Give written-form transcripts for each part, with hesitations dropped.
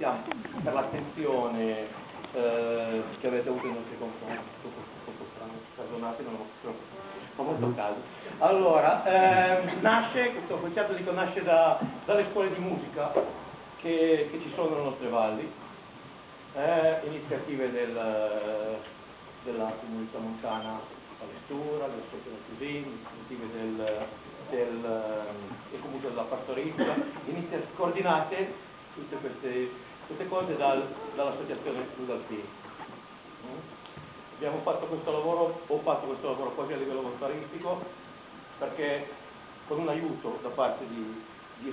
ringraziamo per l'attenzione che avete avuto nei nostri confronti. Un po' strano, perdonate, non ho molto caldo. Allora, nasce, questo concerto dico, nasce dalle scuole di musica che ci sono nelle nostre valli, iniziative della comunità montana Palestura, del Sotto Chiusini, iniziative e comunque della partorizia, coordinate tutte queste cose dall'associazione Rudolfini. Abbiamo fatto questo lavoro, ho fatto questo lavoro quasi a livello volontaristico, perché con un aiuto da parte di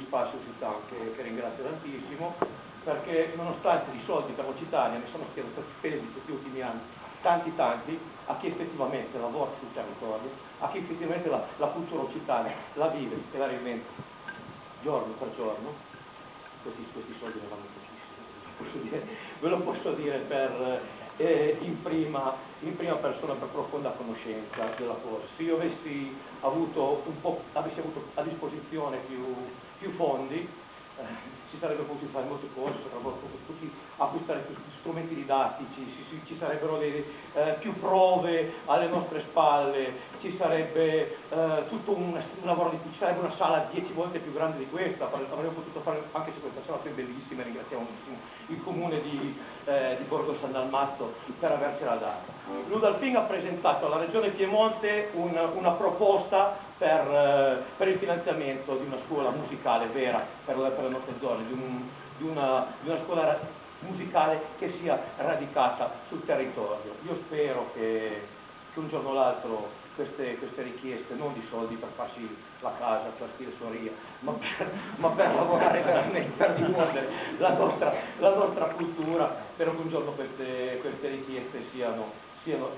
Spazio Città, che ringrazio tantissimo, perché nonostante i soldi per l'Occitania ne sono stati spesi questi ultimi anni tanti a chi effettivamente lavora sul territorio, a chi effettivamente la cultura occitana la vive e la reinventa giorno per giorno, questi soldi ne vanno pochissimo, ve lo posso dire in prima persona, per profonda conoscenza della cosa. Se io avessi avuto a disposizione più fondi, si sarebbe potuto fare molte cose, si sarebbero potuti acquistare più strumenti didattici, ci sarebbero più prove alle nostre spalle, ci sarebbe tutto un lavoro ci sarebbe una sala 10 volte più grande di questa, avremmo potuto fare, anche se questa sala è bellissima, ringraziamo moltissimo il comune di Borgo San Dalmazzo per avercela data. L'Udalping ha presentato alla Regione Piemonte una proposta per il finanziamento di una scuola musicale vera per le nostre zone, di una scuola musicale che sia radicata sul territorio. Io spero che un giorno o l'altro queste richieste, non di soldi per farsi la casa, per stilesoria, ma per lavorare veramente, per diffondere la nostra cultura, spero che un giorno queste richieste siano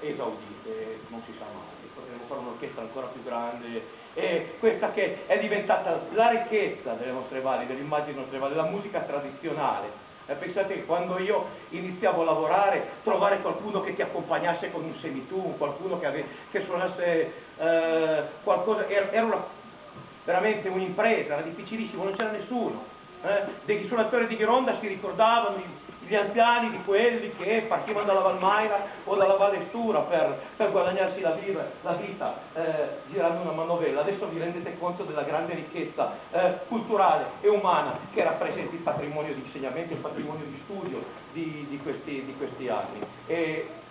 esaudite, non si sa mai, potremo fare un'orchestra ancora più grande, e questa che è diventata la ricchezza delle nostre valli, dell'immagine delle nostre valli, la musica tradizionale. Pensate che quando io iniziavo a lavorare, trovare qualcuno che ti accompagnasse con un semitun, qualcuno che suonasse qualcosa, era veramente un'impresa, era difficilissimo, non c'era nessuno. Dei suonatori di Ghironda si ricordavano gli anziani di quelli che partivano dalla Valmaira o dalla Valle Stura per guadagnarsi la vita girando una manovella. Adesso vi rendete conto della grande ricchezza culturale e umana che rappresenta il patrimonio di insegnamento, il patrimonio di studio di questi anni.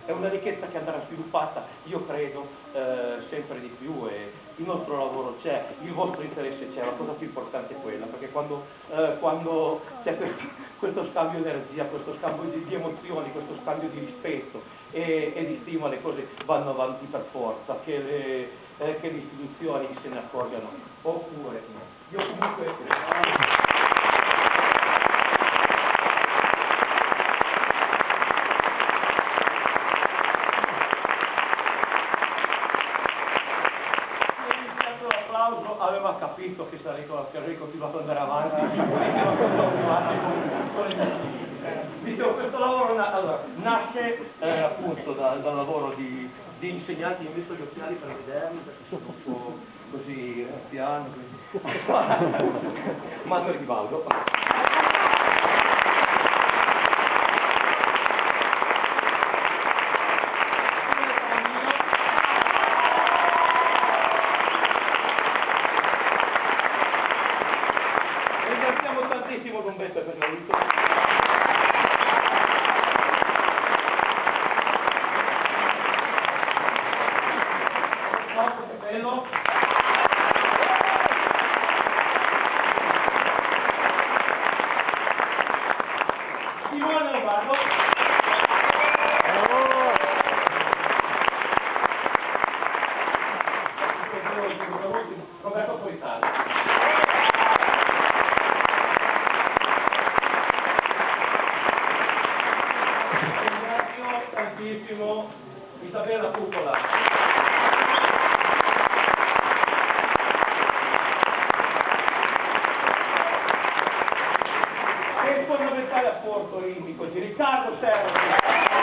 È una ricchezza che andrà sviluppata, io credo, sempre di più, e il nostro lavoro c'è, il vostro interesse c'è, la cosa più importante è quella, perché quando c'è questo scambio di energia, questo scambio di emozioni, questo scambio di rispetto e di stima, le cose vanno avanti per forza, che le istituzioni se ne accorgano, oppure no. Io comunque... aveva capito che sarei continuato ad andare avanti, dicevo, questo lavoro nasce appunto dal lavoro di insegnanti. Mi ho messo gli occhiali per vederli perché sono un po' così anziano, Mando Rivaldo. Tantissimo Gombeto per l'aiuto. Bello. Simone Lombardo. Roberto Politano. Tantissimo Isabella Cupola. E il fondamentale apporto indico di Riccardo Serra.